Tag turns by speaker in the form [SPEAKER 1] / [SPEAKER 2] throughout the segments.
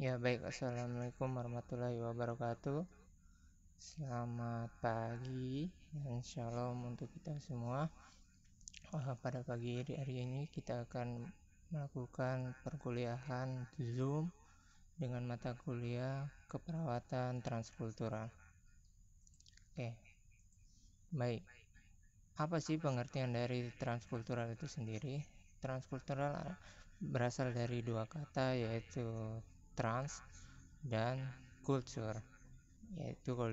[SPEAKER 1] Ya baik, Assalamualaikum warahmatullahi wabarakatuh. Selamat pagi dan shalom untuk kita semua. Pada pagi hari ini kita akan melakukan perkuliahan Zoom dengan mata kuliah keperawatan transkultural. Oke, baik. Apa sih pengertian dari transkultural itu sendiri? Transkultural berasal dari dua kata, yaitu trans dan culture. Yaitu kalau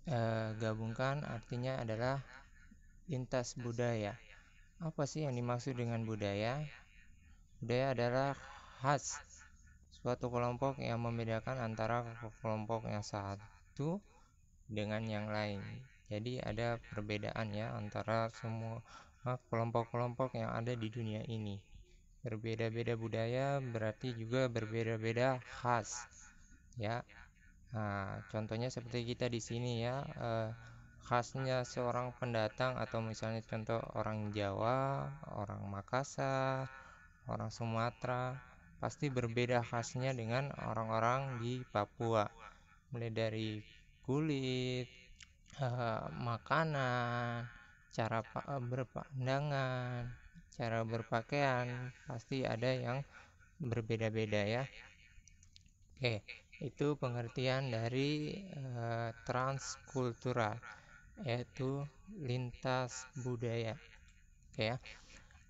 [SPEAKER 1] digabungkan artinya adalah lintas budaya. Apa sih yang dimaksud dengan budaya? Budaya adalah khas suatu kelompok yang membedakan antara kelompok yang satu dengan yang lain. Jadi ada perbedaan ya antara semua kelompok-kelompok yang ada di dunia ini. Berbeda-beda budaya berarti juga berbeda-beda khas ya. Nah, contohnya seperti kita di sini ya, khasnya seorang pendatang atau misalnya contoh orang Jawa, orang Makassar, orang Sumatera, pasti berbeda khasnya dengan orang-orang di Papua. Mulai dari kulit, makanan, cara berpandangan, cara berpakaian, pasti ada yang berbeda-beda ya. Oke, itu pengertian dari transkultural, yaitu lintas budaya. Oke ya.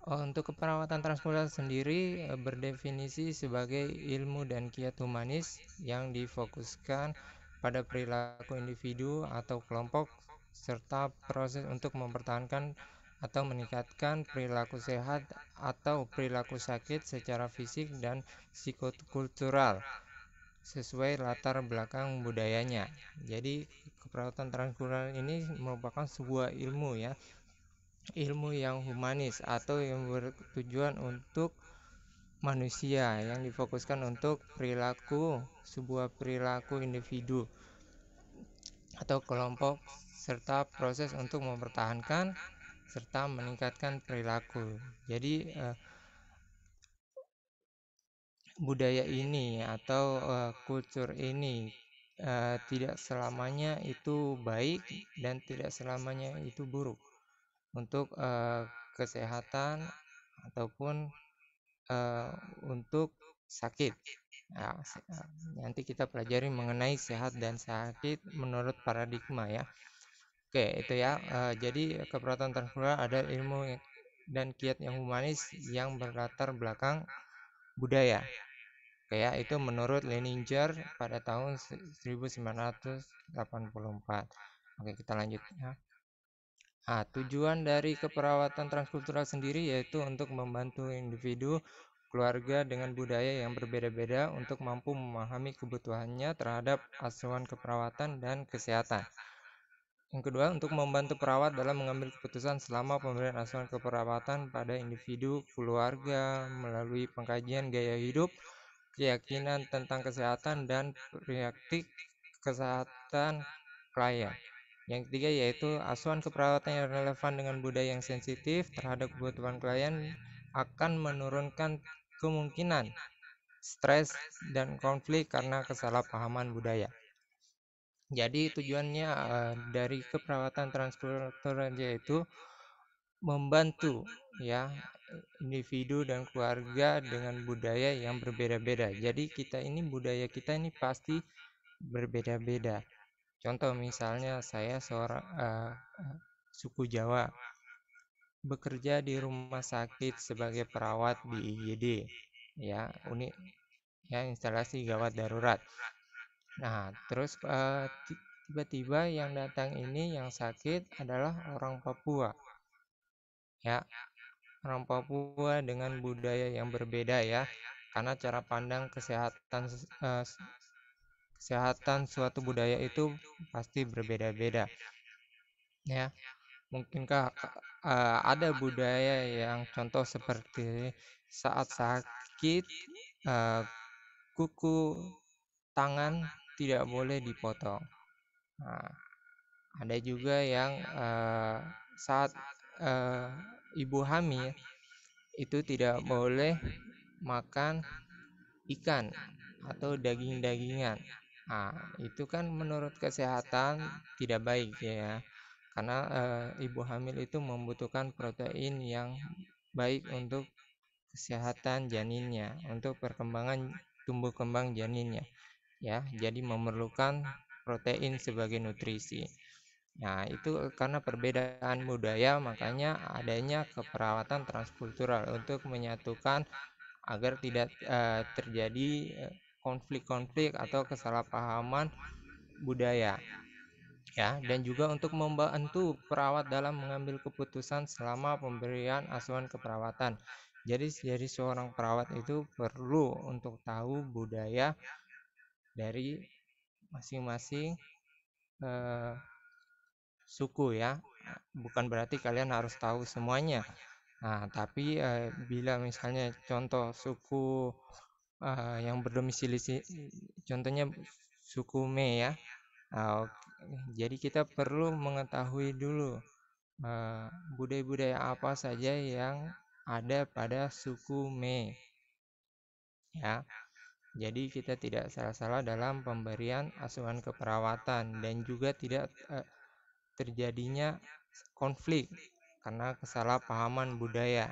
[SPEAKER 1] Untuk keperawatan transkultural sendiri berdefinisi sebagai ilmu dan kiat humanis yang difokuskan pada perilaku individu atau kelompok serta proses untuk mempertahankan atau meningkatkan perilaku sehat atau perilaku sakit secara fisik dan psikokultural sesuai latar belakang budayanya. Jadi keperawatan transkultural ini merupakan sebuah ilmu ya, ilmu yang humanis atau yang bertujuan untuk manusia, yang difokuskan untuk sebuah perilaku individu atau kelompok serta proses untuk mempertahankan serta meningkatkan perilaku. Jadi budaya ini atau kultur ini tidak selamanya itu baik dan tidak selamanya itu buruk untuk kesehatan ataupun untuk sakit. Nah, nanti kita pelajari mengenai sehat dan sakit menurut paradigma ya. Oke, itu ya. Jadi keperawatan transkultural ada ilmu dan kiat yang humanis yang berlatar belakang budaya. Kayak itu menurut Leninger pada tahun 1984. Oke, kita lanjut ya. Nah, tujuan dari keperawatan transkultural sendiri yaitu untuk membantu individu, keluarga dengan budaya yang berbeda-beda untuk mampu memahami kebutuhannya terhadap asuhan keperawatan dan kesehatan. Yang kedua, untuk membantu perawat dalam mengambil keputusan selama pemberian asuhan keperawatan pada individu, keluarga melalui pengkajian gaya hidup, keyakinan tentang kesehatan dan praktik kesehatan klien. Yang ketiga yaitu asuhan keperawatan yang relevan dengan budaya yang sensitif terhadap kebutuhan klien akan menurunkan kemungkinan stres dan konflik karena kesalahpahaman budaya. Jadi tujuannya dari keperawatan transkultural yaitu membantu ya individu dan keluarga dengan budaya yang berbeda-beda. Jadi budaya kita ini pasti berbeda-beda. Contoh misalnya saya seorang suku Jawa bekerja di rumah sakit sebagai perawat di IGD ya, instalasi gawat darurat. Nah, terus tiba-tiba yang datang ini yang sakit adalah orang Papua. Ya, orang Papua dengan budaya yang berbeda ya. Karena cara pandang kesehatan suatu budaya itu pasti berbeda-beda. Ya, mungkinkah ada budaya yang contoh seperti saat sakit kuku tangan tidak boleh dipotong. Nah, ada juga yang saat ibu hamil itu tidak boleh makan ikan atau daging-dagingan. Nah, itu kan menurut kesehatan tidak baik ya, karena ibu hamil itu membutuhkan protein yang baik untuk kesehatan janinnya, untuk perkembangan tumbuh kembang janinnya ya. Jadi memerlukan protein sebagai nutrisi. Nah, itu karena perbedaan budaya, makanya adanya keperawatan transkultural untuk menyatukan agar tidak terjadi konflik-konflik atau kesalahpahaman budaya ya, dan juga untuk membantu perawat dalam mengambil keputusan selama pemberian asuhan keperawatan. Jadi seorang perawat itu perlu untuk tahu budaya dari masing-masing eh, suku ya. Bukan berarti kalian harus tahu semuanya. Nah, tapi bila misalnya contoh suku yang berdomisili contohnya suku Me ya. Nah, jadi kita perlu mengetahui dulu budaya-budaya apa saja yang ada pada suku Me ya. Jadi kita tidak salah-salah dalam pemberian asuhan keperawatan dan juga tidak terjadinya konflik karena kesalahpahaman budaya.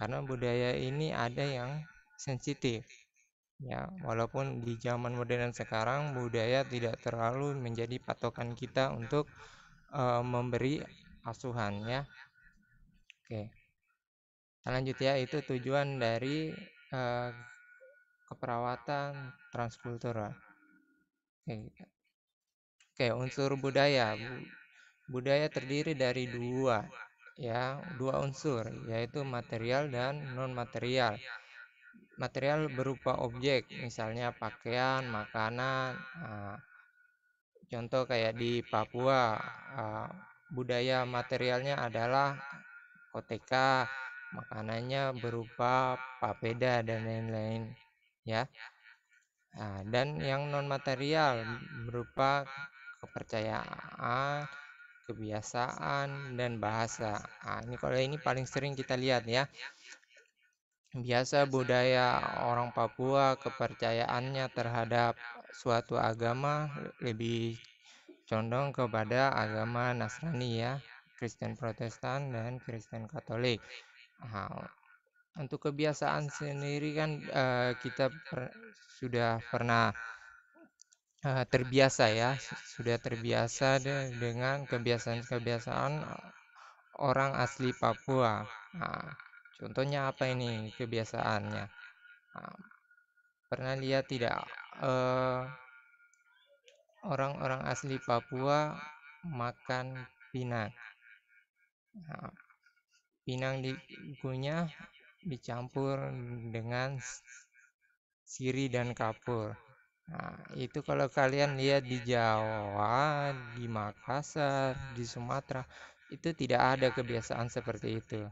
[SPEAKER 1] Karena budaya ini ada yang sensitif ya, walaupun di zaman modern sekarang budaya tidak terlalu menjadi patokan kita untuk memberi asuhan ya. Oke, kita lanjut ya. Itu tujuan dari keperawatan transkultural. Oke, unsur budaya. Budaya terdiri dari dua unsur, yaitu material dan non material. Material berupa objek, misalnya pakaian, makanan. Contoh kayak di Papua, budaya materialnya adalah koteka, makanannya berupa papeda dan lain-lain ya. Dan yang non material berupa kepercayaan, kebiasaan, dan bahasa. Ini paling sering kita lihat ya. Biasa budaya orang Papua, kepercayaannya terhadap suatu agama lebih condong kepada agama Nasrani ya, Kristen Protestan dan Kristen Katolik. Untuk kebiasaan sendiri kan kita sudah pernah terbiasa ya, sudah terbiasa dengan kebiasaan-kebiasaan orang asli Papua. Contohnya apa ini kebiasaannya? Pernah lihat tidak orang-orang asli Papua makan pinang? Pinang dikunyah dicampur dengan sirih dan kapur. Itu kalau kalian lihat di Jawa, di Makassar, di Sumatera, itu tidak ada kebiasaan seperti itu.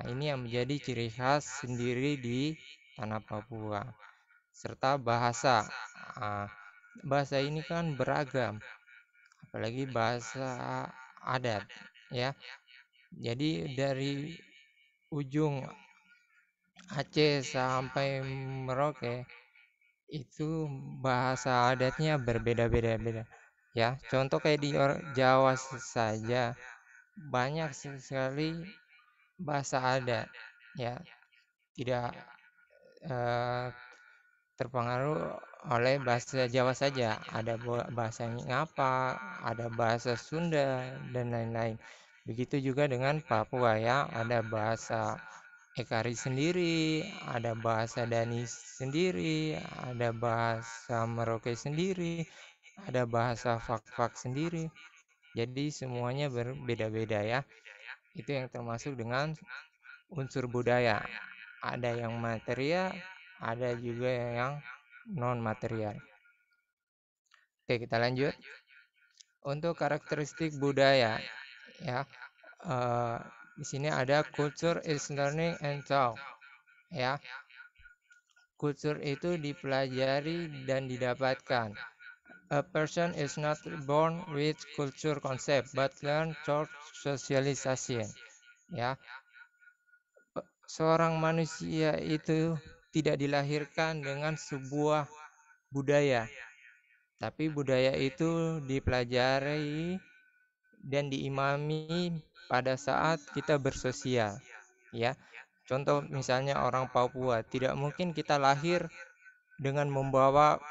[SPEAKER 1] Ini yang menjadi ciri khas sendiri di tanah Papua. Serta bahasa. Bahasa ini kan beragam, apalagi bahasa adat ya. Jadi dari ujung Aceh sampai Merauke itu bahasa adatnya berbeda-beda ya. Contoh kayak di Jawa saja banyak sekali bahasa adat ya, tidak terpengaruh oleh bahasa Jawa saja. Ada bahasa Ngapa, ada bahasa Sunda dan lain-lain. Begitu juga dengan Papua ya, ada bahasa Ekari sendiri, ada bahasa Dani sendiri, ada bahasa Merauke sendiri, ada bahasa Fak-Fak sendiri. Jadi semuanya berbeda-beda ya. Itu yang termasuk dengan unsur budaya. Ada yang material, ada juga yang non material. Oke, kita lanjut. Untuk karakteristik budaya ya. Di sini ada culture is learning and taught ya. Kultur itu dipelajari dan didapatkan. A person is not born with culture concept but learn through socialization. Ya, seorang manusia itu tidak dilahirkan dengan sebuah budaya, tapi budaya itu dipelajari dan diimami pada saat kita bersosial, ya. Contoh misalnya orang Papua, tidak mungkin kita lahir dengan membawa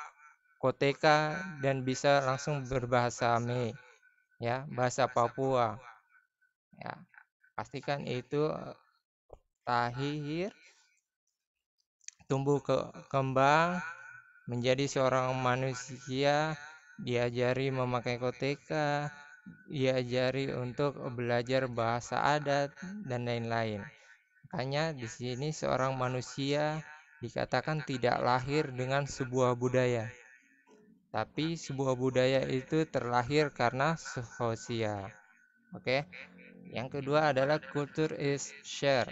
[SPEAKER 1] koteka dan bisa langsung berbahasa ya, bahasa Papua, ya. Pastikan itu lahir, tumbuh kembang, menjadi seorang manusia, diajari memakai koteka, diajari untuk belajar bahasa adat dan lain-lain. Makanya di sini seorang manusia dikatakan tidak lahir dengan sebuah budaya, tapi sebuah budaya itu terlahir karena sosial. Oke. Yang kedua adalah culture is share.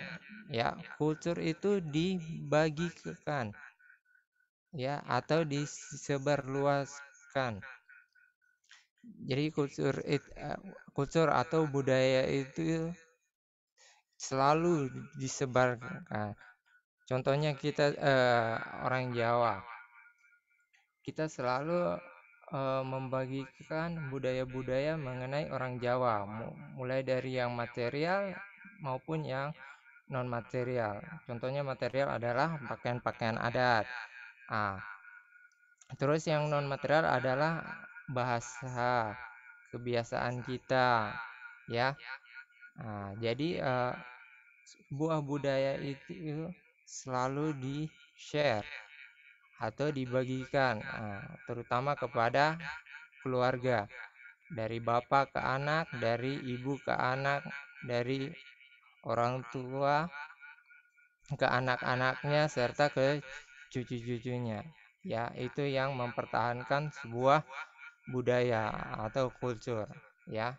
[SPEAKER 1] Ya, culture itu dibagikan, ya, atau disebarluaskan. Jadi culture atau budaya itu selalu disebarkan. Contohnya kita orang Jawa, kita selalu membagikan budaya-budaya mengenai orang Jawa, mulai dari yang material maupun yang non material. Contohnya material adalah pakaian-pakaian adat. Terus yang non material adalah bahasa, kebiasaan kita, ya. Jadi sebuah budaya itu selalu di-share atau dibagikan, terutama kepada keluarga, dari bapak ke anak, dari ibu ke anak, dari orang tua ke anak-anaknya, serta ke cucu-cucunya. Ya, itu yang mempertahankan sebuah budaya atau culture, ya.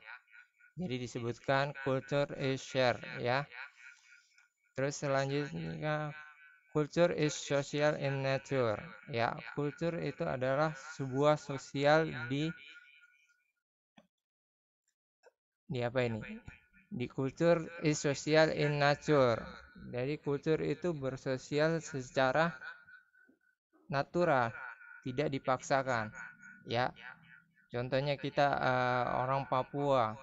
[SPEAKER 1] Jadi disebutkan culture is share, ya. Terus selanjutnya culture is social in nature. Ya, culture itu adalah sebuah sosial di apa ini? Di culture is social in nature. Jadi culture itu bersosial secara natural, tidak dipaksakan. Ya, contohnya kita orang Papua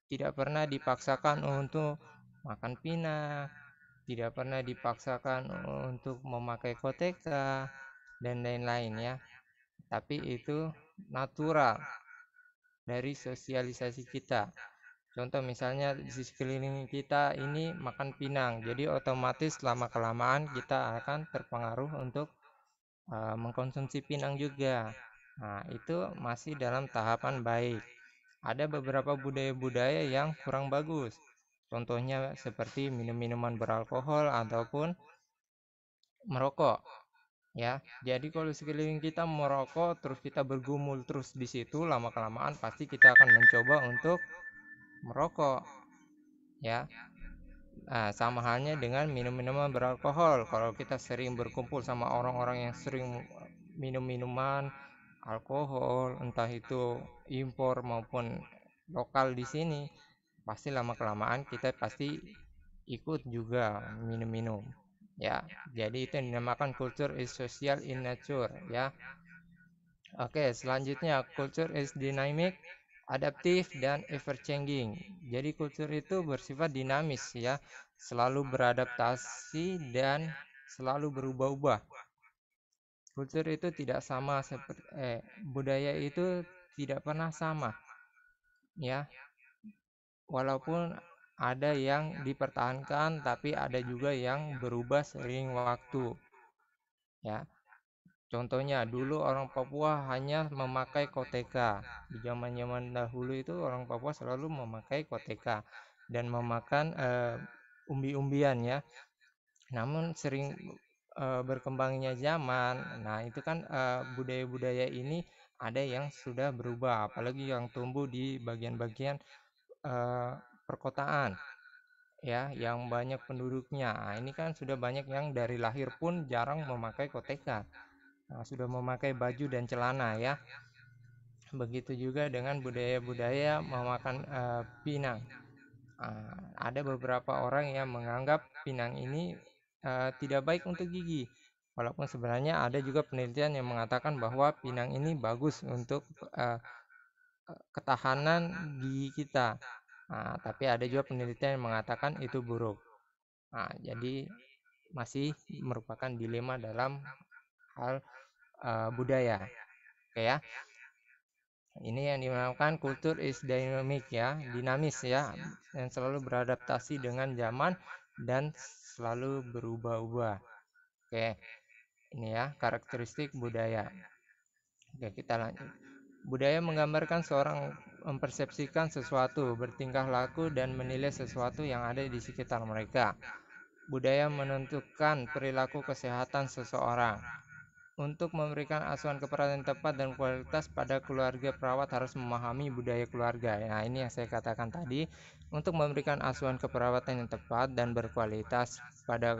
[SPEAKER 1] tidak pernah dipaksakan untuk makan pinak, tidak pernah dipaksakan untuk memakai koteka dan lain-lain, ya. Tapi itu natural dari sosialisasi kita. Contoh misalnya di sekeliling kita ini makan pinang, jadi otomatis lama-kelamaan kita akan terpengaruh untuk mengkonsumsi pinang juga. Nah, itu masih dalam tahapan baik. Ada beberapa budaya-budaya yang kurang bagus. Contohnya seperti minum-minuman beralkohol ataupun merokok. Ya, jadi kalau sekeliling kita merokok terus kita bergumul terus di situ, lama-kelamaan pasti kita akan mencoba untuk merokok. Ya, sama halnya dengan minum-minuman beralkohol. Kalau kita sering berkumpul sama orang-orang yang sering minum minuman alkohol, entah itu impor maupun lokal di sini, pasti lama-kelamaan kita pasti ikut juga minum-minum. Ya, jadi itu yang dinamakan culture is social in nature, ya. Oke, selanjutnya culture is dynamic, adaptif, dan ever changing. Jadi culture itu bersifat dinamis, ya, selalu beradaptasi dan selalu berubah-ubah. Culture itu tidak sama seperti budaya itu tidak pernah sama, ya. Walaupun ada yang dipertahankan, tapi ada juga yang berubah seiring waktu, ya. Contohnya dulu orang Papua hanya memakai koteka. Di zaman-zaman dahulu itu orang Papua selalu memakai koteka dan memakan umbi-umbian, ya. Namun sering berkembangnya zaman, nah itu kan budaya-budaya ini ada yang sudah berubah, apalagi yang tumbuh di bagian-bagian perkotaan, ya, yang banyak penduduknya. Nah, ini kan sudah banyak yang dari lahir pun jarang memakai koteka. Sudah memakai baju dan celana, ya. Begitu juga dengan budaya-budaya memakan pinang. Ada beberapa orang yang menganggap pinang ini tidak baik untuk gigi, Walaupun sebenarnya ada juga penelitian yang mengatakan bahwa pinang ini bagus untuk ketahanan gigi kita. Nah, tapi ada juga penelitian yang mengatakan itu buruk. Nah, jadi masih merupakan dilema dalam hal budaya. Oke ya. Ini yang dinamakan kultur is dynamic ya, dinamis ya, dan selalu beradaptasi dengan zaman dan selalu berubah-ubah. Oke, ini ya karakteristik budaya. Oke, kita lanjut. Budaya menggambarkan seorang mempersepsikan sesuatu, bertingkah laku, dan menilai sesuatu yang ada di sekitar mereka. Budaya menentukan perilaku kesehatan seseorang. Untuk memberikan asuhan keperawatan tepat dan kualitas pada keluarga, perawat harus memahami budaya keluarga. Nah, ini yang saya katakan tadi. Untuk memberikan asuhan keperawatan yang tepat dan berkualitas pada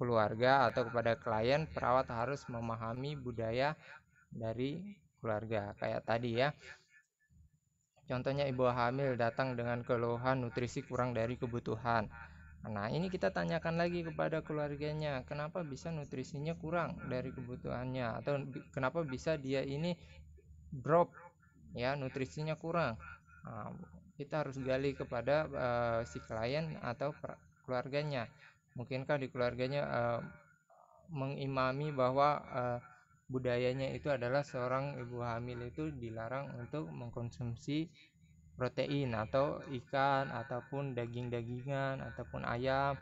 [SPEAKER 1] keluarga atau kepada klien, perawat harus memahami budaya dari keluarga. Kayak tadi ya. Contohnya ibu hamil datang dengan keluhan nutrisi kurang dari kebutuhan. Nah, ini kita tanyakan lagi kepada keluarganya, kenapa bisa nutrisinya kurang dari kebutuhannya, atau kenapa bisa dia ini drop ya, nutrisinya kurang. Nah, kita harus gali kepada si klien atau keluarganya. Mungkinkah di keluarganya mengimami bahwa budayanya itu adalah seorang ibu hamil itu dilarang untuk mengkonsumsi protein atau ikan ataupun daging-dagingan ataupun ayam.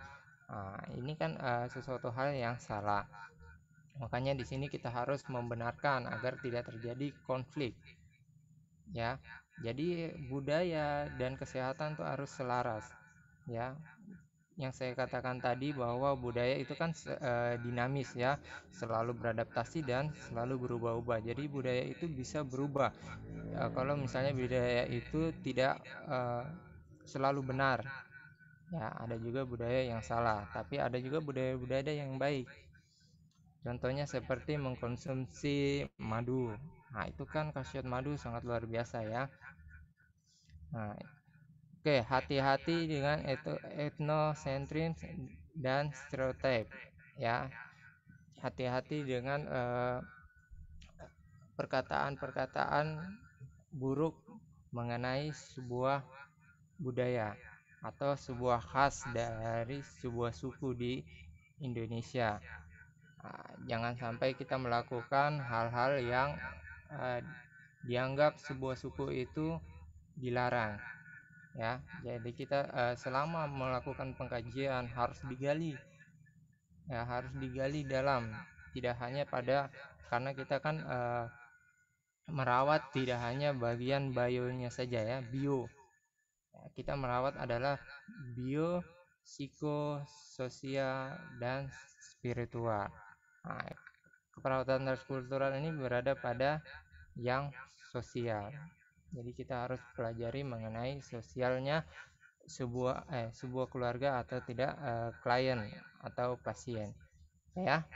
[SPEAKER 1] Nah, ini kan sesuatu hal yang salah. Makanya di sini kita harus membenarkan agar tidak terjadi konflik. Ya. Jadi budaya dan kesehatan itu harus selaras. Ya. Yang saya katakan tadi bahwa budaya itu kan dinamis ya, selalu beradaptasi dan selalu berubah-ubah. Jadi budaya itu bisa berubah. Kalau misalnya budaya itu tidak selalu benar, ya ada juga budaya yang salah, tapi ada juga budaya-budaya yang baik. Contohnya seperti mengkonsumsi madu. Nah, itu kan khasiat madu sangat luar biasa ya. Nah, oke, hati-hati dengan etnosentris dan stereotip ya. Hati-hati dengan perkataan-perkataan buruk mengenai sebuah budaya atau sebuah khas dari sebuah suku di Indonesia. Nah, jangan sampai kita melakukan hal-hal yang dianggap sebuah suku itu dilarang ya. Jadi kita selama melakukan pengkajian harus digali ya, harus digali dalam, tidak hanya pada, karena kita kan merawat tidak hanya bagian bionya saja ya, bio. Kita merawat adalah bio, psikososial, dan spiritual. Nah, keperawatan transkultural ini berada pada yang sosial. Jadi kita harus pelajari mengenai sosialnya sebuah keluarga atau tidak klien atau pasien. Ya.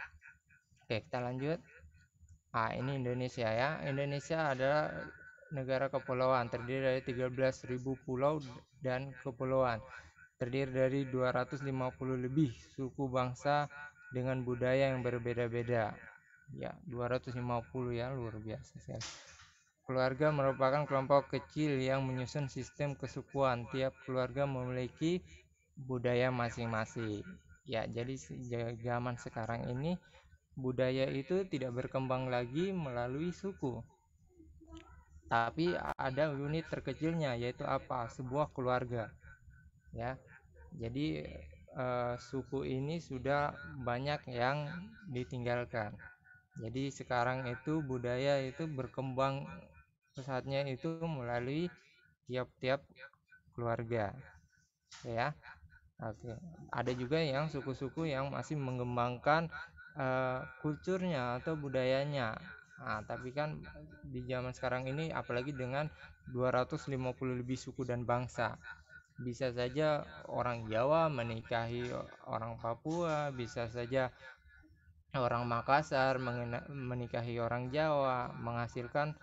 [SPEAKER 1] Oke, kita lanjut. Ini Indonesia ya. Indonesia adalah negara kepulauan, terdiri dari 13.000 pulau dan kepulauan. Terdiri dari 250 lebih suku bangsa dengan budaya yang berbeda-beda. Ya, 250 ya, luar biasa sekali. Keluarga merupakan kelompok kecil yang menyusun sistem kesukuan. Tiap keluarga memiliki budaya masing-masing. Ya, jadi zaman sekarang ini budaya itu tidak berkembang lagi melalui suku, tapi ada unit terkecilnya, yaitu apa? Sebuah keluarga ya. Jadi suku ini sudah banyak yang ditinggalkan. Jadi sekarang itu budaya itu berkembang pesatnya itu melalui tiap-tiap keluarga ya. Oke. Ada juga yang suku-suku yang masih mengembangkan kulturnya atau budayanya. Nah, tapi kan di zaman sekarang ini apalagi dengan 250 lebih suku dan bangsa, bisa saja orang Jawa menikahi orang Papua, bisa saja orang Makassar menikahi orang Jawa, menghasilkan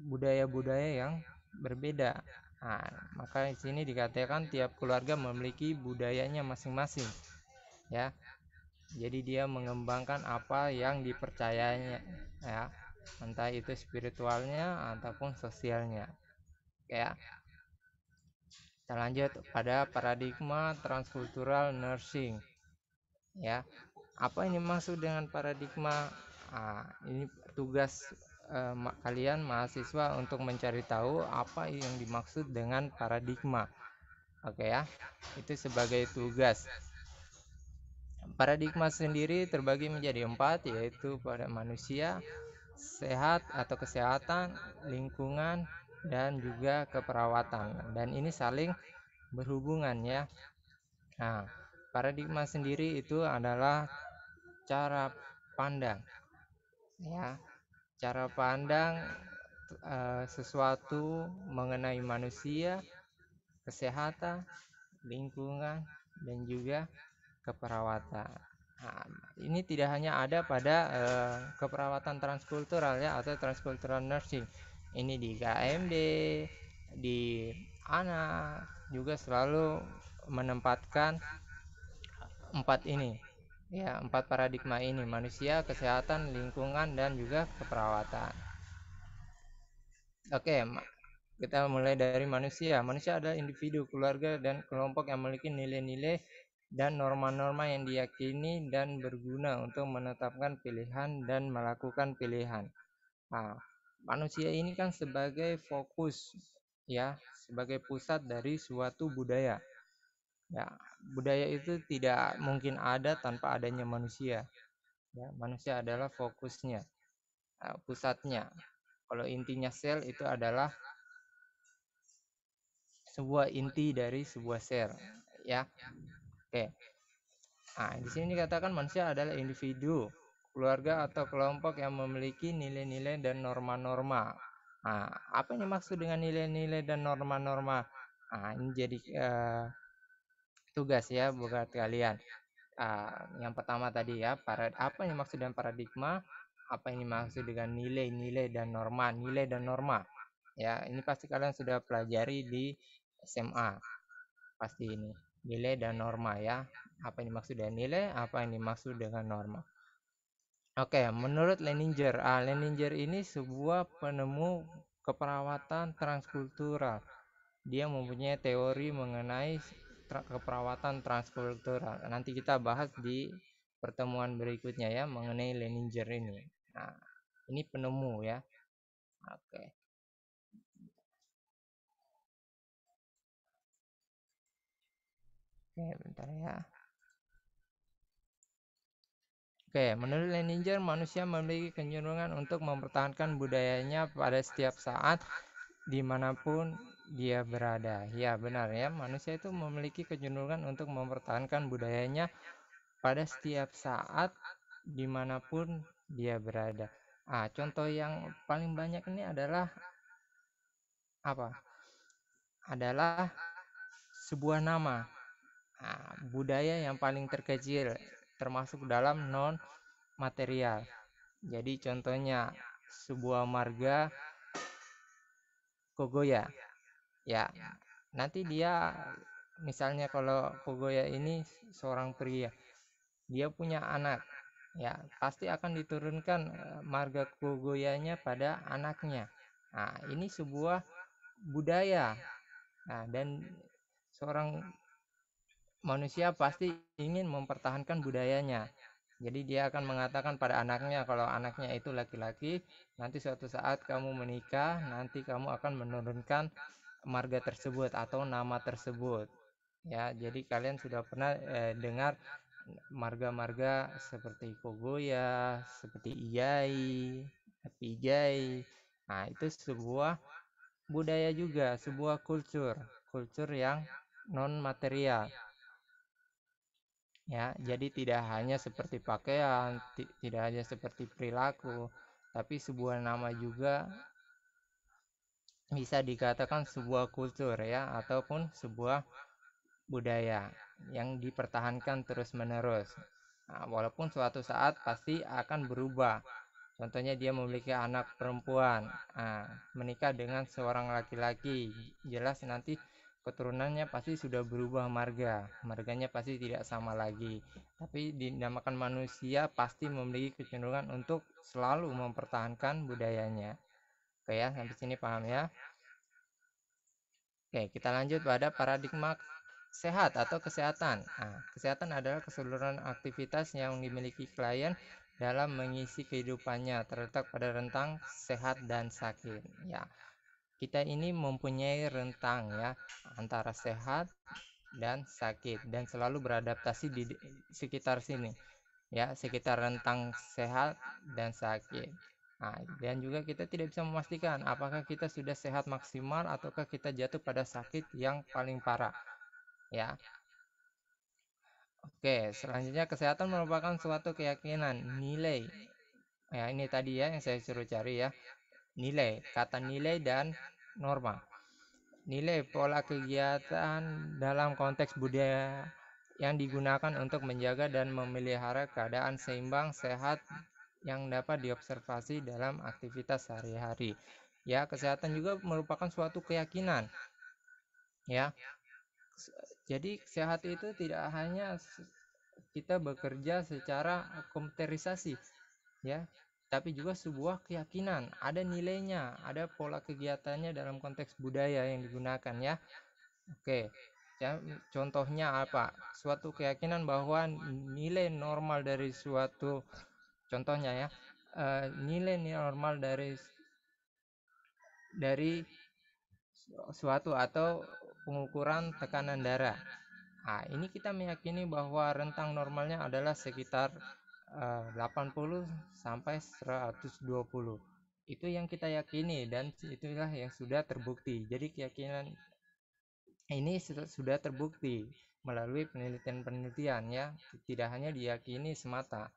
[SPEAKER 1] budaya-budaya yang berbeda. Nah, maka di sini dikatakan tiap keluarga memiliki budayanya masing-masing ya. Jadi dia mengembangkan apa yang dipercayanya, ya, entah itu spiritualnya ataupun sosialnya. Oke ya. Kita lanjut pada paradigma transkultural nursing. Ya, apa ini maksud dengan paradigma? Ini tugas kalian mahasiswa untuk mencari tahu apa yang dimaksud dengan paradigma. Oke ya, itu sebagai tugas. Paradigma sendiri terbagi menjadi 4, yaitu pada manusia, sehat atau kesehatan, lingkungan, dan juga keperawatan. Dan ini saling berhubungan ya. Nah, paradigma sendiri itu adalah cara pandang, ya, cara pandang sesuatu mengenai manusia, kesehatan, lingkungan, dan juga keperawatan. Nah, ini tidak hanya ada pada keperawatan transkultural ya, atau transkultural nursing. Ini di KMB, di ANA juga selalu menempatkan 4 ini. Ya, 4 paradigma ini: manusia, kesehatan, lingkungan, dan juga keperawatan. Oke, kita mulai dari manusia. Manusia adalah individu, keluarga, dan kelompok yang memiliki nilai-nilai dan norma-norma yang diyakini dan berguna untuk menetapkan pilihan dan melakukan pilihan. Nah, manusia ini kan sebagai fokus, ya, sebagai pusat dari suatu budaya. Ya, budaya itu tidak mungkin ada tanpa adanya manusia. Ya, manusia adalah fokusnya, pusatnya. Kalau intinya sel itu adalah sebuah inti dari sebuah sel, ya. Oke. Nah, di sini dikatakan manusia adalah individu, keluarga atau kelompok yang memiliki nilai-nilai dan norma-norma. Nah, apa yang dimaksud dengan nilai-nilai dan norma-norma? Nah, ini jadi tugas ya buat kalian. Yang pertama tadi ya, apa yang dimaksud dengan paradigma, apa yang dimaksud dengan nilai-nilai dan norma. Nilai dan norma, ya, ini pasti kalian sudah pelajari di SMA, pasti ini nilai dan norma ya. Apa yang dimaksud dengan nilai, apa yang dimaksud dengan norma. Oke, menurut Leninger, Leninger ini sebuah penemu keperawatan transkultural. Dia mempunyai teori mengenai keperawatan transkultural. Nanti kita bahas di pertemuan berikutnya ya mengenai Leninger ini. Nah, ini penemu ya. Oke. Oke, bentar ya. Oke, menurut Leninger, manusia memiliki kecenderungan untuk mempertahankan budayanya pada setiap saat dimanapun dia berada. Ya, benar ya, manusia itu memiliki kecenderungan untuk mempertahankan budayanya pada setiap saat dimanapun dia berada. Contoh yang paling banyak ini adalah apa? Adalah sebuah nama. Budaya yang paling terkecil termasuk dalam non material. Jadi contohnya sebuah marga Kogoya. Ya, nanti dia misalnya kalau Kogoya ini seorang pria, dia punya anak. Ya, pasti akan diturunkan marga Kogoyanya pada anaknya. Nah, ini sebuah budaya. Nah, dan seorang manusia pasti ingin mempertahankan budayanya. Jadi dia akan mengatakan pada anaknya, kalau anaknya itu laki-laki, nanti suatu saat kamu menikah, nanti kamu akan menurunkan marga tersebut atau nama tersebut. Ya, jadi kalian sudah pernah dengar marga-marga seperti Kogoya, seperti Iyai, Pijai. Nah, itu sebuah budaya juga, sebuah kultur yang non material. Ya, jadi tidak hanya seperti pakaian, tidak hanya seperti perilaku, tapi sebuah nama juga bisa dikatakan sebuah kultur ya, ataupun sebuah budaya yang dipertahankan terus-menerus. Walaupun suatu saat pasti akan berubah. Contohnya dia memiliki anak perempuan, menikah dengan seorang laki-laki, jelas nanti keturunannya pasti sudah berubah marganya pasti tidak sama lagi. Tapi dinamakan manusia pasti memiliki kecenderungan untuk selalu mempertahankan budayanya. Oke ya, sampai sini paham ya. Oke, kita lanjut pada paradigma sehat atau kesehatan. Nah, kesehatan adalah keseluruhan aktivitas yang dimiliki klien dalam mengisi kehidupannya terletak pada rentang sehat dan sakit. Ya, kita ini mempunyai rentang ya antara sehat dan sakit dan selalu beradaptasi di sekitar sini ya, sekitar rentang sehat dan sakit. Nah, dan juga kita tidak bisa memastikan apakah kita sudah sehat maksimal ataukah kita jatuh pada sakit yang paling parah ya. Oke, selanjutnya kesehatan merupakan suatu keyakinan, nilai. Ya, ini tadi ya yang saya suruh cari ya. Nilai, kata nilai dan norma. Nilai pola kegiatan dalam konteks budaya yang digunakan untuk menjaga dan memelihara keadaan seimbang sehat yang dapat diobservasi dalam aktivitas sehari-hari. Ya, kesehatan juga merupakan suatu keyakinan. Ya, jadi sehat itu tidak hanya kita bekerja secara komputerisasi, ya, tapi juga sebuah keyakinan, ada nilainya, ada pola kegiatannya dalam konteks budaya yang digunakan ya. Oke, ya, contohnya apa? Suatu keyakinan bahwa nilai normal dari suatu, contohnya ya, nilai normal dari suatu atau pengukuran tekanan darah. Nah, ini kita meyakini bahwa rentang normalnya adalah sekitar 80 sampai 120. Itu yang kita yakini dan itulah yang sudah terbukti. Jadi keyakinan ini sudah terbukti melalui penelitian-penelitian ya, tidak hanya diyakini semata.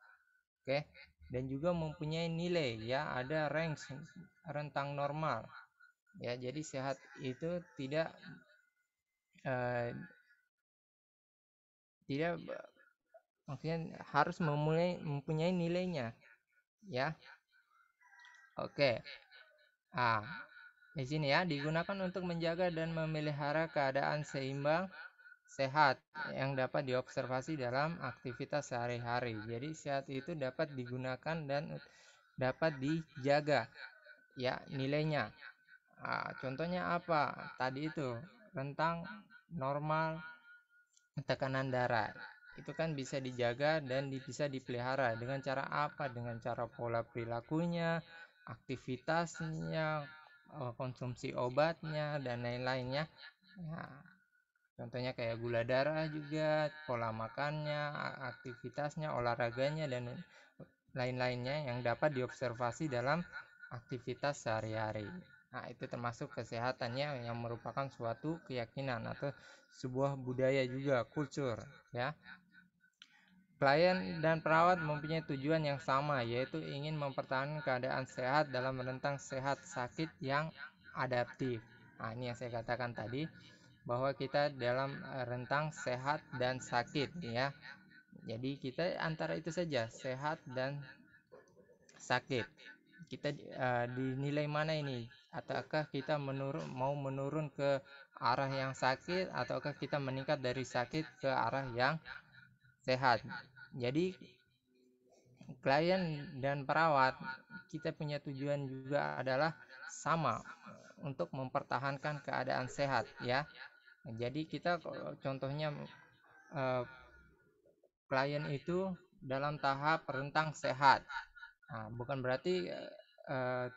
[SPEAKER 1] Oke, dan juga mempunyai nilai ya, ada range rentang normal. Ya, jadi sehat itu tidak maksudnya harus mempunyai nilainya ya. Oke. Di sini ya, digunakan untuk menjaga dan memelihara keadaan seimbang sehat yang dapat diobservasi dalam aktivitas sehari-hari. Jadi sehat itu dapat digunakan dan dapat dijaga ya nilainya. Contohnya apa? Tadi itu rentang normal tekanan darah. Itu kan bisa dijaga dan bisa dipelihara dengan cara apa? Dengan cara pola perilakunya, aktivitasnya, konsumsi obatnya dan lain-lainnya. Nah, contohnya kayak gula darah juga, pola makannya, aktivitasnya, olahraganya dan lain-lainnya yang dapat diobservasi dalam aktivitas sehari-hari. Nah, itu termasuk kesehatannya yang merupakan suatu keyakinan atau sebuah budaya juga, kultur ya. Klien dan perawat mempunyai tujuan yang sama, yaitu ingin mempertahankan keadaan sehat dalam rentang sehat sakit yang adaptif. Nah, ini yang saya katakan tadi, bahwa kita dalam rentang sehat dan sakit ya. Jadi kita antara itu saja, sehat dan sakit. Kita dinilai mana ini? Ataukah kita mau menurun ke arah yang sakit ataukah kita meningkat dari sakit ke arah yang sehat? Jadi klien dan perawat kita punya tujuan juga adalah sama, untuk mempertahankan keadaan sehat ya. Jadi kita contohnya klien itu dalam tahap rentang sehat. Nah, bukan berarti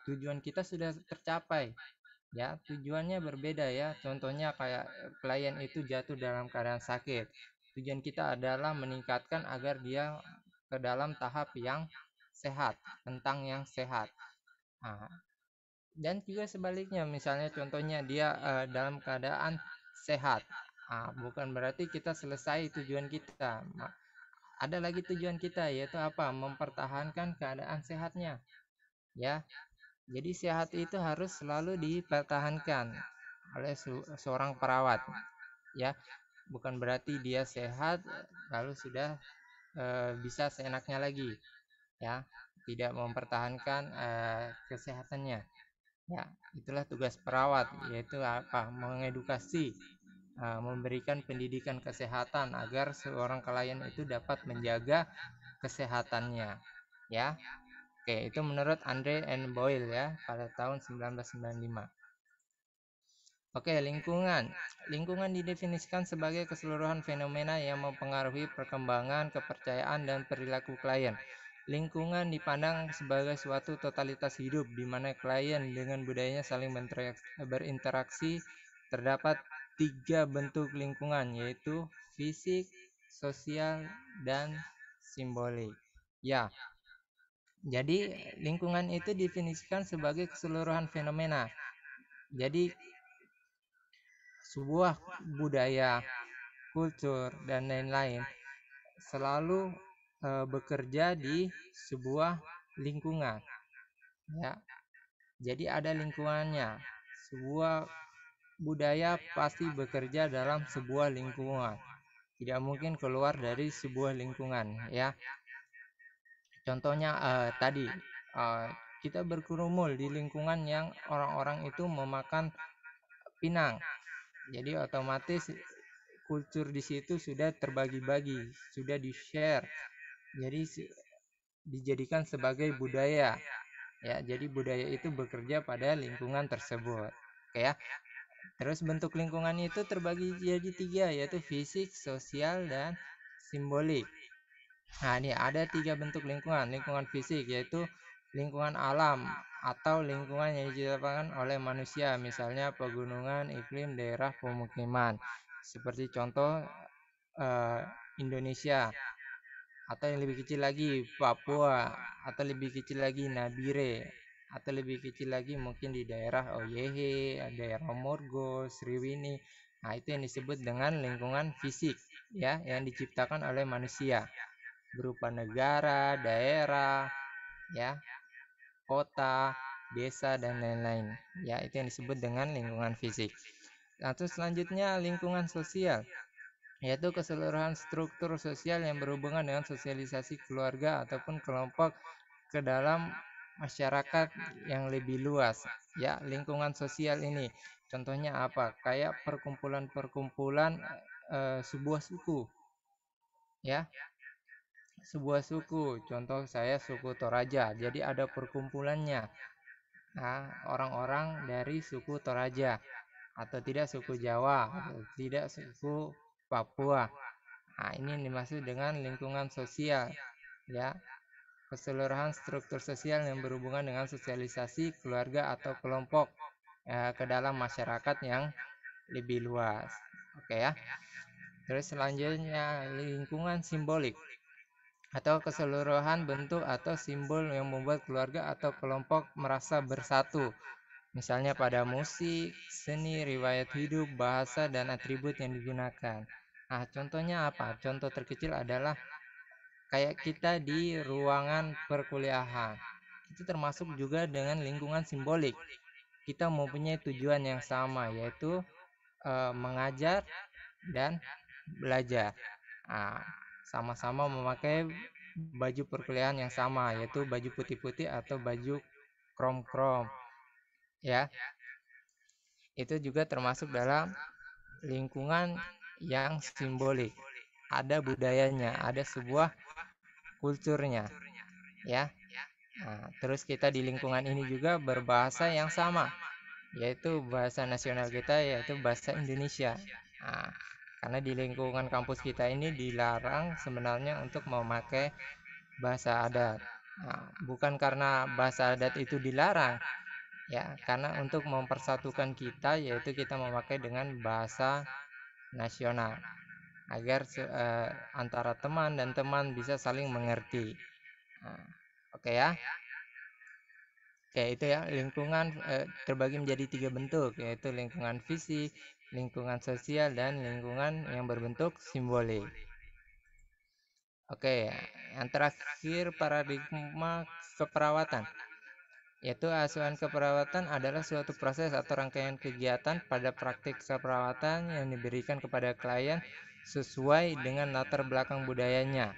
[SPEAKER 1] tujuan kita sudah tercapai ya, tujuannya berbeda ya. Contohnya kayak klien itu jatuh dalam keadaan sakit, tujuan kita adalah meningkatkan agar dia ke dalam tahap yang sehat, rentang yang sehat. Nah, dan juga sebaliknya, misalnya contohnya dia dalam keadaan sehat, bukan berarti kita selesai tujuan kita. Ada lagi tujuan kita, yaitu apa? Mempertahankan keadaan sehatnya ya. Jadi sehat itu harus selalu dipertahankan oleh seorang perawat ya. Bukan berarti dia sehat lalu sudah bisa seenaknya lagi ya, tidak mempertahankan kesehatannya ya. Itulah tugas perawat, yaitu apa? Mengedukasi memberikan pendidikan kesehatan agar seorang klien itu dapat menjaga kesehatannya, ya. Oke, itu menurut Andre and Boyle ya pada tahun 1995. Oke, lingkungan. Lingkungan didefinisikan sebagai keseluruhan fenomena yang mempengaruhi perkembangan, kepercayaan, dan perilaku klien. Lingkungan dipandang sebagai suatu totalitas hidup di mana klien dengan budayanya saling berinteraksi. Terdapat 3 bentuk lingkungan, yaitu fisik, sosial, dan simbolik. Ya, jadi lingkungan itu didefinisikan sebagai keseluruhan fenomena. Jadi sebuah budaya, kultur, dan lain-lain selalu bekerja di sebuah lingkungan, ya. Jadi ada lingkungannya. Sebuah budaya pasti bekerja dalam sebuah lingkungan. Tidak mungkin keluar dari sebuah lingkungan, ya. Contohnya tadi kita berkerumul di lingkungan yang orang-orang itu memakan pinang. Jadi otomatis kultur di situ sudah terbagi-bagi, sudah di-share. Jadi dijadikan sebagai budaya. Ya, jadi budaya itu bekerja pada lingkungan tersebut. Oke ya. Terus bentuk lingkungan itu terbagi jadi 3, yaitu fisik, sosial, dan simbolik. Nah, ini ada 3 bentuk lingkungan. Lingkungan fisik yaitu lingkungan alam atau lingkungan yang diciptakan oleh manusia, misalnya pegunungan, iklim, daerah pemukiman. Seperti contoh Indonesia, atau yang lebih kecil lagi Papua, atau lebih kecil lagi Nabire, atau lebih kecil lagi mungkin di daerah Oyehe, daerah Morgo, Sriwini. Nah, itu yang disebut dengan lingkungan fisik, ya, yang diciptakan oleh manusia berupa negara, daerah, ya, kota, desa, dan lain-lain. Ya, itu yang disebut dengan lingkungan fisik. Nah, terus selanjutnya lingkungan sosial, yaitu keseluruhan struktur sosial yang berhubungan dengan sosialisasi keluarga ataupun kelompok ke dalam masyarakat yang lebih luas. Ya, lingkungan sosial ini contohnya apa? Kayak perkumpulan-perkumpulan sebuah suku, ya. Sebuah suku, contoh saya suku Toraja, jadi ada perkumpulannya. Nah, orang-orang dari suku Toraja, atau tidak suku Jawa, atau tidak suku Papua. Nah, ini dimaksud dengan lingkungan sosial, ya. Keseluruhan struktur sosial yang berhubungan dengan sosialisasi keluarga atau kelompok ke dalam masyarakat yang lebih luas. Oke ya. Terus selanjutnya lingkungan simbolik, atau keseluruhan bentuk atau simbol yang membuat keluarga atau kelompok merasa bersatu. Misalnya pada musik, seni, riwayat hidup, bahasa, dan atribut yang digunakan. Nah, contohnya apa? Contoh terkecil adalah kayak kita di ruangan perkuliahan. Itu termasuk juga dengan lingkungan simbolik. Kita mempunyai tujuan yang sama, yaitu mengajar dan belajar. Nah, sama-sama memakai baju perkuliahan yang sama, yaitu baju putih-putih atau baju krom-krom, ya. Itu juga termasuk dalam lingkungan yang simbolik. Ada budayanya, ada sebuah kulturnya, ya. Nah, terus kita di lingkungan ini juga berbahasa yang sama, yaitu bahasa nasional kita, yaitu bahasa Indonesia. Nah, karena di lingkungan kampus kita ini dilarang sebenarnya untuk memakai bahasa adat. Nah, bukan karena bahasa adat itu dilarang, ya, karena untuk mempersatukan kita, yaitu kita memakai dengan bahasa nasional agar antara teman dan teman bisa saling mengerti. Nah, oke ya. Oke, itu ya, lingkungan terbagi menjadi 3 bentuk, yaitu lingkungan fisik, lingkungan sosial, dan lingkungan yang berbentuk simbolik. Oke, yang terakhir paradigma keperawatan, yaitu asuhan keperawatan adalah suatu proses atau rangkaian kegiatan pada praktik keperawatan yang diberikan kepada klien sesuai dengan latar belakang budayanya.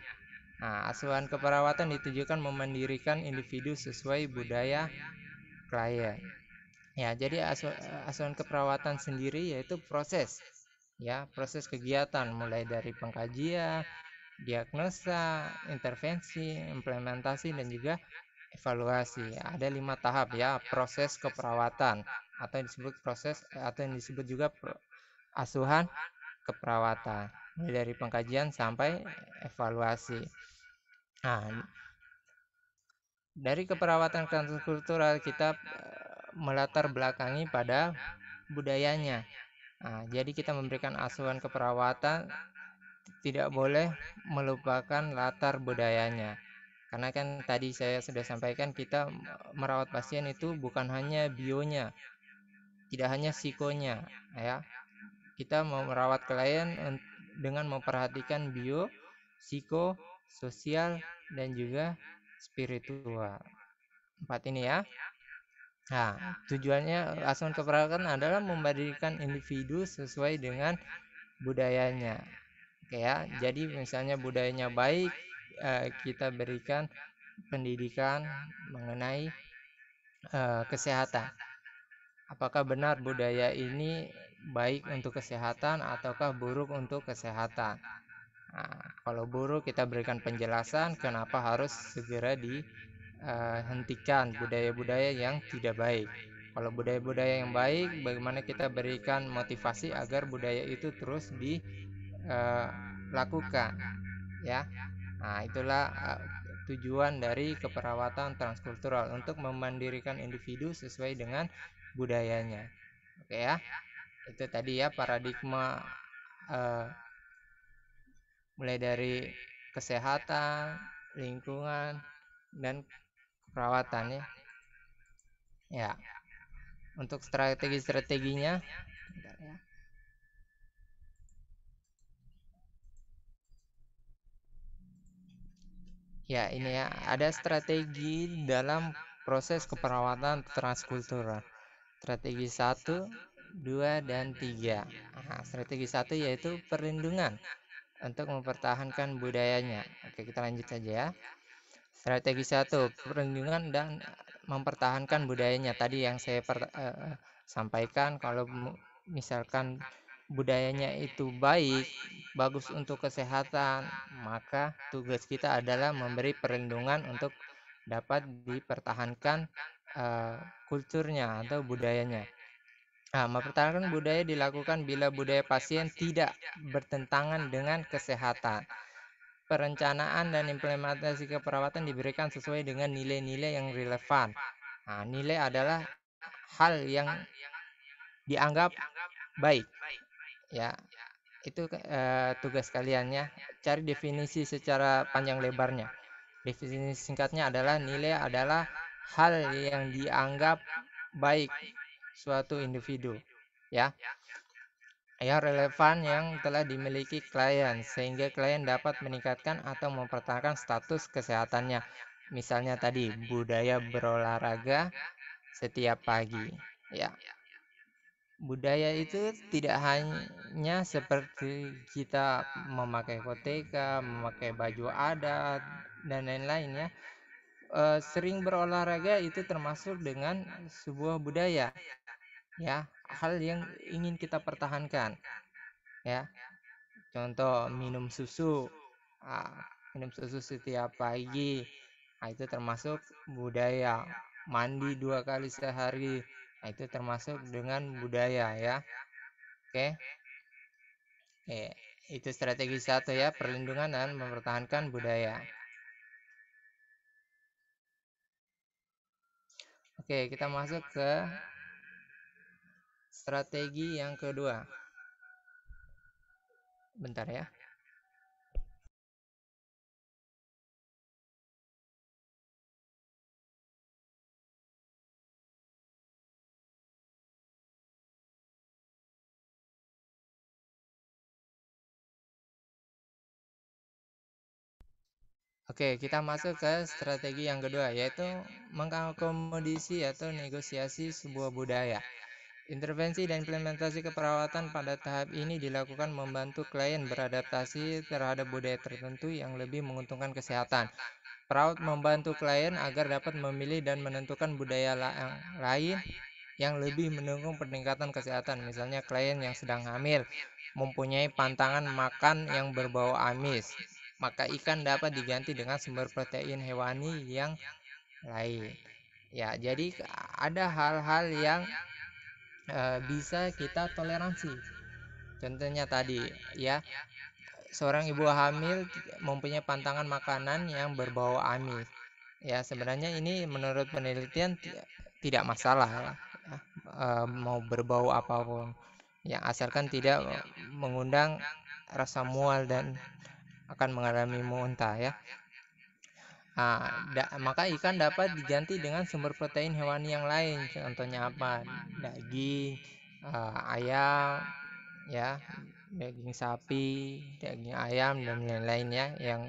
[SPEAKER 1] Nah, asuhan keperawatan ditujukan memandirikan individu sesuai budaya klien. Ya, jadi asuhan keperawatan sendiri yaitu proses ya, proses kegiatan mulai dari pengkajian, diagnosa, intervensi, implementasi, dan juga evaluasi. Ada 5 tahap ya proses keperawatan atau yang disebut juga asuhan keperawatan, mulai dari pengkajian sampai evaluasi. Nah, dari keperawatan transkultural kita melatar belakangi pada budayanya. Nah, jadi kita memberikan asuhan keperawatan tidak boleh melupakan latar budayanya. Karena kan tadi saya sudah sampaikan kita merawat pasien itu bukan hanya bionya, tidak hanya psikonya, ya. Kita mau merawat klien dengan memperhatikan bio, psiko, sosial, dan juga spiritual. 4 ini ya. Nah, tujuannya asuhan keperawatan adalah memberikan individu sesuai dengan budayanya. Oke ya, jadi misalnya budayanya baik, kita berikan pendidikan mengenai kesehatan. Apakah benar budaya ini baik untuk kesehatan ataukah buruk untuk kesehatan? Nah, kalau buruk kita berikan penjelasan kenapa harus segera dihentikan budaya-budaya yang tidak baik. Kalau budaya-budaya yang baik, bagaimana kita berikan motivasi agar budaya itu terus dilakukan, ya. Nah, itulah tujuan dari keperawatan transkultural untuk memandirikan individu sesuai dengan budayanya. Oke ya, itu tadi ya paradigma mulai dari kesehatan, lingkungan, dan keperawatan ya. Ya, untuk strategi-strateginya, bentar ya. Ya, ini ya, ada strategi dalam proses keperawatan transkultural. Strategi 1, 2, dan 3. Nah, strategi 1 yaitu perlindungan untuk mempertahankan budayanya. Oke, kita lanjut saja ya. Strategi 1, perlindungan dan mempertahankan budayanya. Tadi yang saya sampaikan, kalau misalkan budayanya itu baik, bagus untuk kesehatan, maka tugas kita adalah memberi perlindungan untuk dapat dipertahankan kulturnya atau budayanya. Nah, mempertahankan budaya dilakukan bila budaya pasien tidak bertentangan dengan kesehatan. Perencanaan dan implementasi keperawatan diberikan sesuai dengan nilai-nilai yang relevan. Nah, nilai adalah hal yang dianggap baik, ya. Itu tugas kalian ya. Cari definisi secara panjang lebarnya. Definisi singkatnya adalah nilai adalah hal yang dianggap baik suatu individu, ya. Yang relevan yang telah dimiliki klien sehingga klien dapat meningkatkan atau mempertahankan status kesehatannya. Misalnya tadi budaya berolahraga setiap pagi, ya. Budaya itu tidak hanya seperti kita memakai koteka, memakai baju adat, dan lain-lain ya. Sering berolahraga itu termasuk dengan sebuah budaya, ya. Hal yang ingin kita pertahankan, ya. Contoh minum susu, minum susu setiap pagi, itu termasuk budaya. Mandi 2 kali sehari, itu termasuk dengan budaya ya. Oke. Itu strategi 1 ya, perlindungan dan mempertahankan budaya. Oke, kita masuk ke strategi yang kedua. Bentar ya. Oke, kita masuk ke strategi yang kedua, yaitu mengakomodasi atau negosiasi sebuah budaya. Intervensi dan implementasi keperawatan pada tahap ini dilakukan membantu klien beradaptasi terhadap budaya tertentu yang lebih menguntungkan kesehatan. Perawat membantu klien agar dapat memilih dan menentukan budaya lain yang lebih mendukung peningkatan kesehatan. Misalnya klien yang sedang hamil mempunyai pantangan makan yang berbau amis, maka ikan dapat diganti dengan sumber protein hewani yang lain. Ya, jadi ada hal-hal yang bisa kita toleransi. Contohnya tadi, ya, seorang ibu hamil mempunyai pantangan makanan yang berbau amis. Ya, sebenarnya ini menurut penelitian tidak masalah ya. Mau berbau apapun, yang asalkan tidak mengundang rasa mual dan akan mengalami muntah ya. Maka ikan dapat diganti dengan sumber protein hewani yang lain. Contohnya apa? Daging, ayam, ya, daging sapi, daging ayam dan lain-lain ya, yang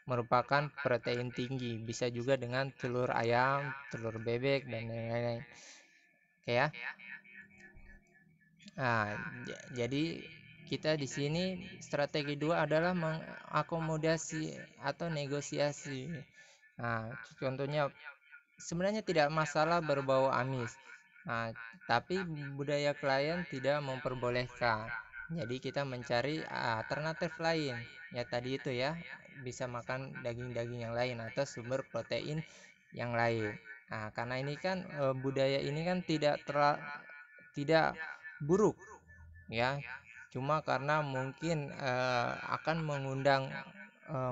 [SPEAKER 1] merupakan protein tinggi. Bisa juga dengan telur ayam, telur bebek dan lain-lain. Oke ya. Jadi kita di sini strategi 2 adalah mengakomodasi atau negosiasi. Contohnya sebenarnya tidak masalah berbau amis. Tapi budaya klien tidak memperbolehkan. Jadi kita mencari alternatif lain. Ya tadi itu ya, bisa makan daging-daging yang lain atau sumber protein yang lain. Karena ini kan budaya ini kan tidak buruk ya. Cuma karena mungkin akan mengundang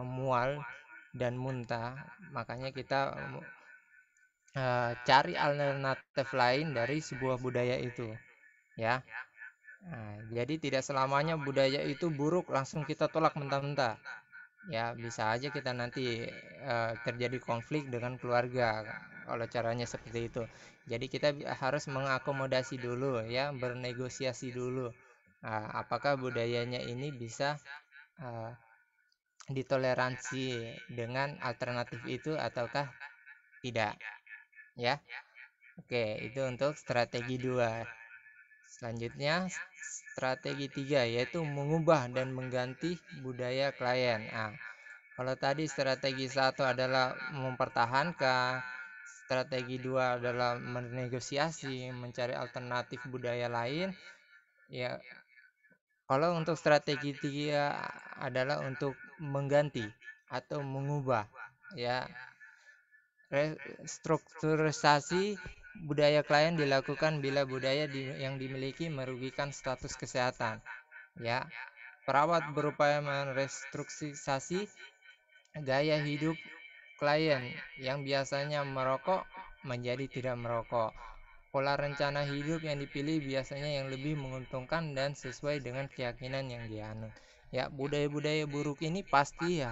[SPEAKER 1] mual dan muntah, makanya kita cari alternatif lain dari sebuah budaya itu ya. Jadi tidak selamanya budaya itu buruk langsung kita tolak mentah-mentah ya. Bisa aja kita nanti terjadi konflik dengan keluarga kalau caranya seperti itu. Jadi kita harus mengakomodasi dulu ya, bernegosiasi dulu apakah budayanya ini bisa ditoleransi dengan alternatif itu ataukah tidak ya. Oke, itu untuk strategi 2. Selanjutnya strategi 3 yaitu mengubah dan mengganti budaya klien. Kalau tadi strategi 1 adalah mempertahankan, strategi 2 adalah menegosiasi, mencari alternatif budaya lain. Ya, kalau untuk strategi 3 adalah untuk mengganti atau mengubah ya. Restrukturisasi budaya klien dilakukan bila budaya yang dimiliki merugikan status kesehatan ya. Perawat berupaya merestrukturisasi gaya hidup klien yang biasanya merokok menjadi tidak merokok. Pola rencana hidup yang dipilih biasanya yang lebih menguntungkan dan sesuai dengan keyakinan yang dianut. Ya, budaya-budaya buruk ini pasti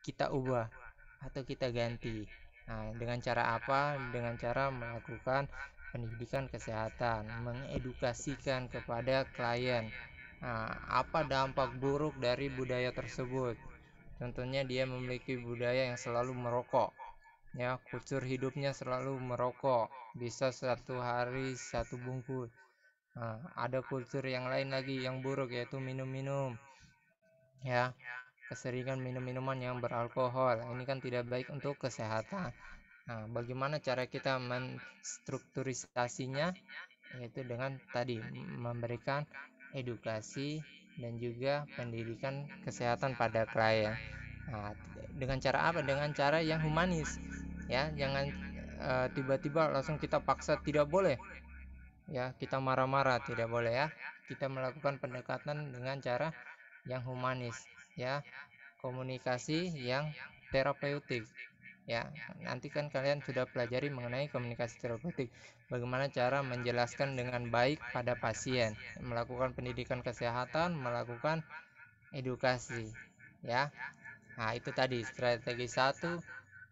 [SPEAKER 1] kita ubah atau kita ganti. Dengan cara apa? Dengan cara melakukan pendidikan kesehatan, mengedukasikan kepada klien. Apa dampak buruk dari budaya tersebut? Contohnya dia memiliki budaya yang selalu merokok. Ya, kultur hidupnya selalu merokok, bisa satu hari 1 bungkus. Ada kultur yang lain lagi yang buruk yaitu minum-minum. Ya, keseringan minum minuman yang beralkohol, ini kan tidak baik untuk kesehatan. Bagaimana cara kita menstrukturisasinya? Yaitu dengan tadi memberikan edukasi dan juga pendidikan kesehatan pada klien. Dengan cara apa? Dengan cara yang humanis ya. Jangan tiba-tiba langsung kita paksa, tidak boleh ya, kita marah-marah, tidak boleh ya. Kita melakukan pendekatan dengan cara yang humanis ya, komunikasi yang terapeutik ya. Nanti kan kalian sudah pelajari mengenai komunikasi terapeutik, bagaimana cara menjelaskan dengan baik pada pasien, melakukan pendidikan kesehatan, melakukan edukasi ya. Itu tadi strategi 1,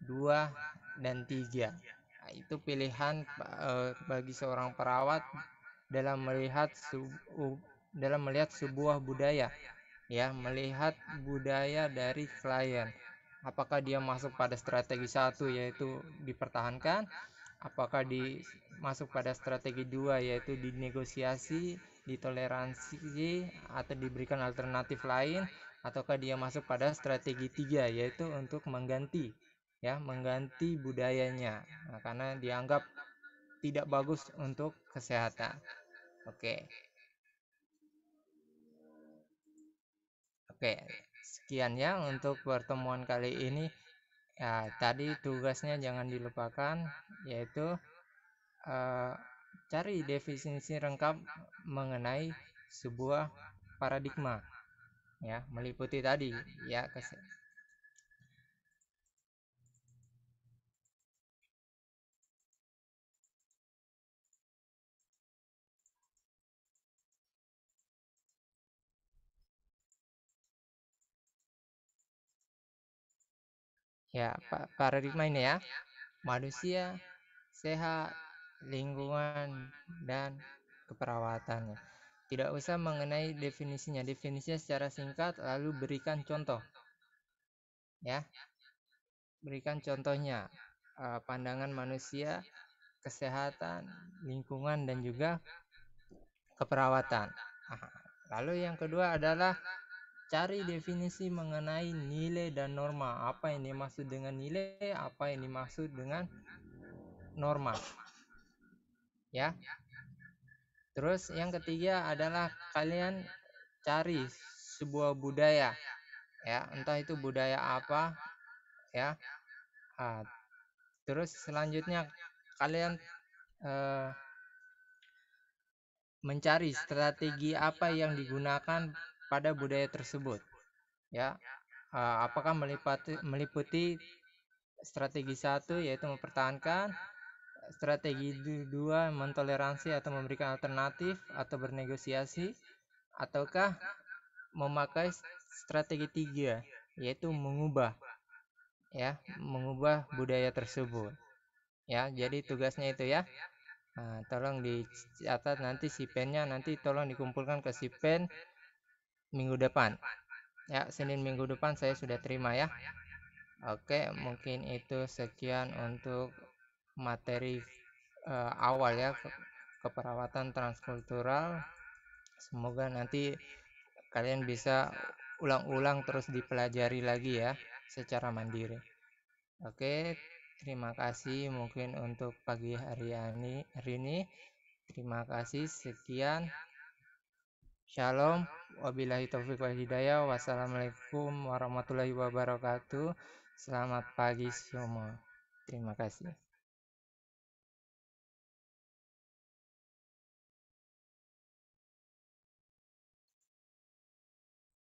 [SPEAKER 1] 2, dan 3. Itu pilihan bagi seorang perawat dalam melihat sebuah budaya ya, melihat budaya dari klien. Apakah dia masuk pada strategi 1 yaitu dipertahankan, apakah masuk pada strategi 2 yaitu dinegosiasi, ditoleransi atau diberikan alternatif lain, ataukah dia masuk pada strategi 3 yaitu untuk mengganti budayanya karena dianggap tidak bagus untuk kesehatan. Oke. Oke, sekian ya untuk pertemuan kali ini. Ya, tadi tugasnya jangan dilupakan, yaitu eh, cari definisi lengkap mengenai sebuah paradigma, ya, meliputi tadi, ya, ya, paradigma ini ya, manusia sehat, lingkungan, dan keperawatannya. Tidak usah mengenai definisinya secara singkat, lalu berikan contoh, ya, berikan contohnya, pandangan manusia, kesehatan, lingkungan, dan juga keperawatan. Lalu yang kedua adalah cari definisi mengenai nilai dan norma. Apa yang dimaksud dengan nilai, apa yang dimaksud dengan norma, ya. Terus yang ketiga adalah kalian cari sebuah budaya, ya, entah itu budaya apa, ya. Terus selanjutnya kalian mencari strategi apa yang digunakan pada budaya tersebut, ya. Apakah meliputi strategi satu, yaitu mempertahankan, strategi dua, mentoleransi atau memberikan alternatif atau bernegosiasi, ataukah memakai strategi tiga, yaitu mengubah, ya, mengubah budaya tersebut, ya. Jadi tugasnya itu ya. Tolong dicatat nanti si pennya, nanti tolong dikumpulkan ke si pen minggu depan, ya. Senin minggu depan saya sudah terima ya. Oke, mungkin itu sekian untuk materi awal ya, keperawatan transkultural. Semoga nanti kalian bisa ulang-ulang terus dipelajari lagi ya secara mandiri. Oke, terima kasih mungkin untuk pagi hari ini. Terima kasih, sekian. Shalom, wabillahi taufiq wal hidayah. Wassalamualaikum warahmatullahi wabarakatuh. Selamat pagi semua. Terima kasih.